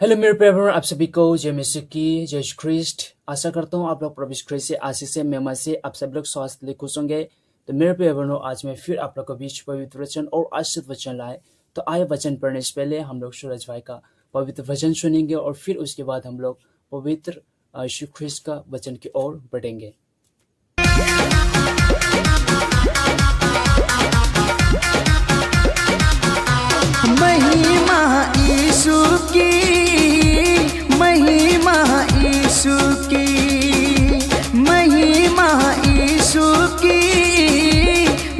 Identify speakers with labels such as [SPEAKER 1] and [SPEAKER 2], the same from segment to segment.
[SPEAKER 1] Hello मेरे प्यारे भाइयों, आप सभी को जय मसीह की, जय यीशु ख्रिस्ट। आशा करता हूँ आप लोग प्रभु यीशु ख्रिस्ट से आशीष से मेहमा से आप सब लोग स्वास्थ्य लिए खुश होंगे। तो मेरे प्यारे भाइयों, आज मैं फिर आप लोग के बीच पवित्र वचन और आशीष वचन लाए। तो आए वचन पढ़ने से पहले हम लोग सूरज भाई का पवित्र वचन सुनेंगे और फिर उसके बाद हम लोग पवित्र यीशु ख्रिस्ट का वचन की ओर बढ़ेंगे।
[SPEAKER 2] महिमा यीशु की, महिमा यीशु की, महिमा यीशु की,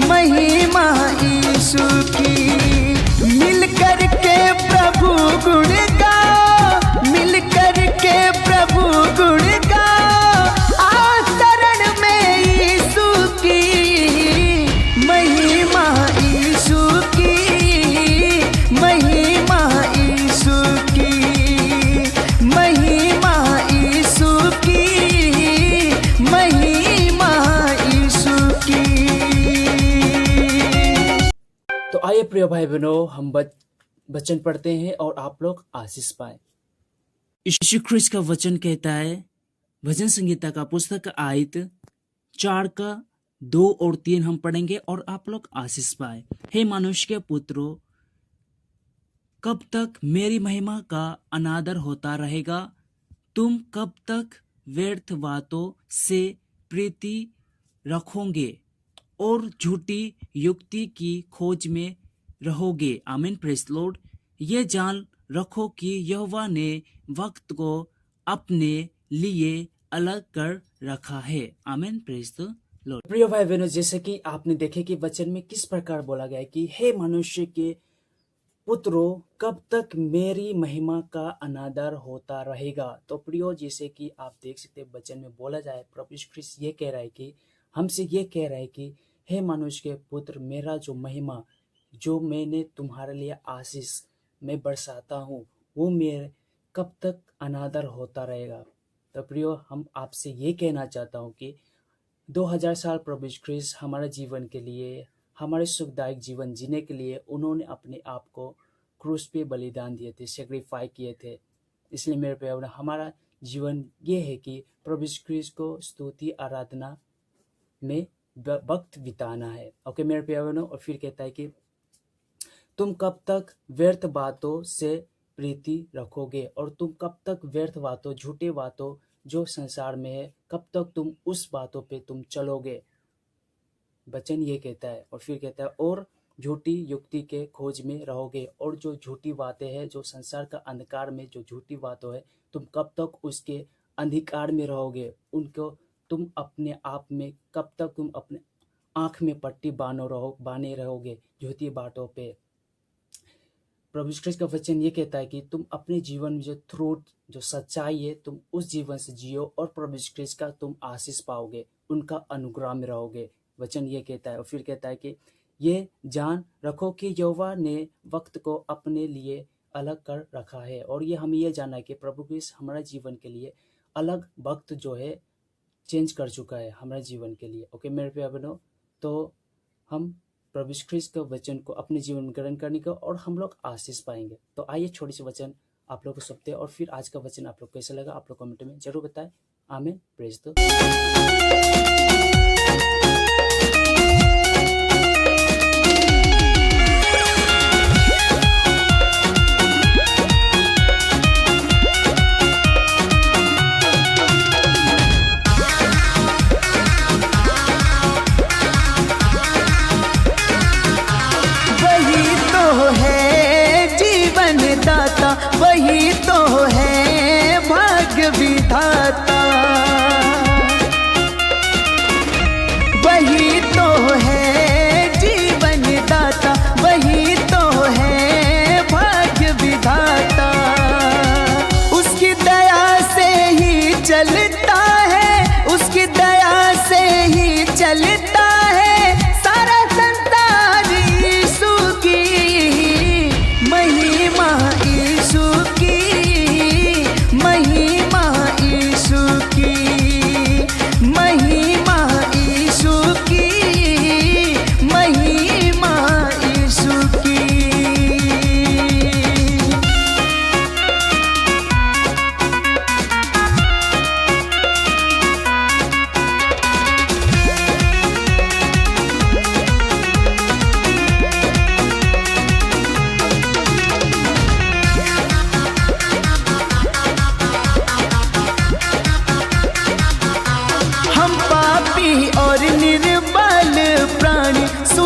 [SPEAKER 2] महिमा यीशु की। मिल कर के प्रभु गुण गाओ, मिल कर के प्रभु गुण गाओ, आचरण में यीशु की, महिमा यीशु की, महिमा यीशु की, महिमा यीशु की, महिमा यीशु की।
[SPEAKER 1] तो आइए प्रिय भाई बहनों, हम वचन पढ़ते हैं और आप लोग आशीष पाए। यीशु ख्रिस्ट का वचन कहता है, भजन संगीता का पुस्तक का आयत 4 का 2 और 3 हम पढ़ेंगे और आप लोग आशीष पाए। हे मनुष्य के पुत्रों, कब तक मेरी महिमा का अनादर होता रहेगा? तुम कब तक व्यर्थ बातों से प्रीति रखोगे और झूठी युक्ति की खोज में रहोगे? आमीन, प्रेज लॉर्ड। ये जान रखो कि यहोवा ने वक्त को अपने लिए अलग कर रखा है। आमीन, प्रेज द लॉर्ड। प्रिय भाई बहनों, जैसे कि आपने देखे कि वचन में किस प्रकार बोला गया है कि हे मनुष्य के पुत्रों, कब तक मेरी महिमा का अनादर होता रहेगा। तो प्रियो, जैसे कि आप देख सकते हैं वचन में बोला जाए, प्रभु यीशु ख्रिस्ट ये कह रहा है कि हमसे ये कह रहा है कि हे मनुष्य के पुत्र, मेरा जो महिमा, जो मैंने तुम्हारे लिए आशीष में बरसाता हूँ, वो मेरे कब तक अनादर होता रहेगा। तो प्रियो, हम आपसे ये कहना चाहता हूँ कि 2000 साल प्रभु यीशु ख्रिस्ट हमारे जीवन के लिए, हमारे सुखदायक जीवन जीने के लिए उन्होंने अपने आप को क्रूस पे बलिदान दिए थे, सेक्रीफाई किए थे। इसलिए मेरे प्यारे, हमारा जीवन ये है कि प्रभु यीशु ख्रिस्ट को स्तुति आराधना में वक्त बिताना है। ओके मेरे प्यारे, और फिर कहता है कि तुम कब तक व्यर्थ बातों से प्रीति रखोगे, और तुम कब तक व्यर्थ बातों, झूठे बातों जो संसार में है, कब तक तुम उस बातों पे तुम चलोगे। वचन ये कहता है, और फिर कहता है और झूठी युक्ति के खोज में रहोगे। और जो झूठी बातें हैं, जो संसार का अंधकार में जो झूठी बातें है, तुम कब तक उसके अंधकार में रहोगे। उनको तुम अपने आप में कब तक तुम अपने आँख में पट्टी बाने रहोगे झूठी बातों पे। प्रभु यीशु ख्रिस्ट का वचन ये कहता है कि तुम अपने जीवन में जो ट्रूथ, जो सच्चाई है, तुम उस जीवन से जियो और प्रभु यीशु ख्रिस्ट का तुम आशीष पाओगे, उनका अनुग्रह में रहोगे। वचन ये कहता है, और फिर कहता है कि ये जान रखो कि यहोवा ने वक्त को अपने लिए अलग कर रखा है। और ये हमें ये जानना है कि प्रभु ख्रिस्ट हमारे जीवन के लिए अलग वक्त जो है चेंज कर चुका है हमारे जीवन के लिए। ओके मेरे प्यारे बहनों, तो हम प्रभु यीशु ख्रिस्ट का वचन को अपने जीवन में ग्रहण करने का और हम लोग आशीष पाएंगे। तो आइए छोटी सी वचन आप लोग को सुनते हैं और फिर आज का वचन आप लोग कैसा लगा आप लोग कमेंट में जरूर बताएं। आमीन, प्रेज द।
[SPEAKER 2] वही तो है भाग्य विधाता,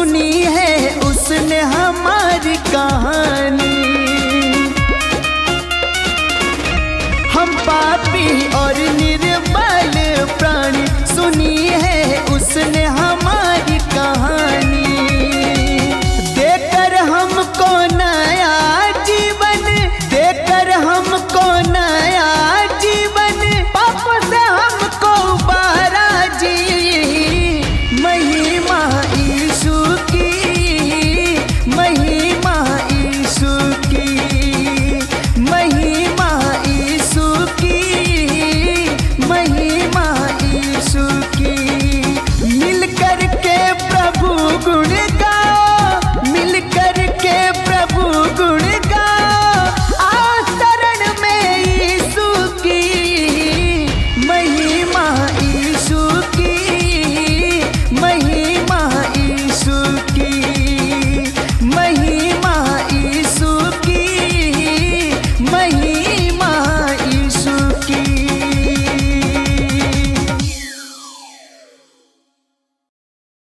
[SPEAKER 2] सुनी है उसने हमारी कहानी। हम पापी और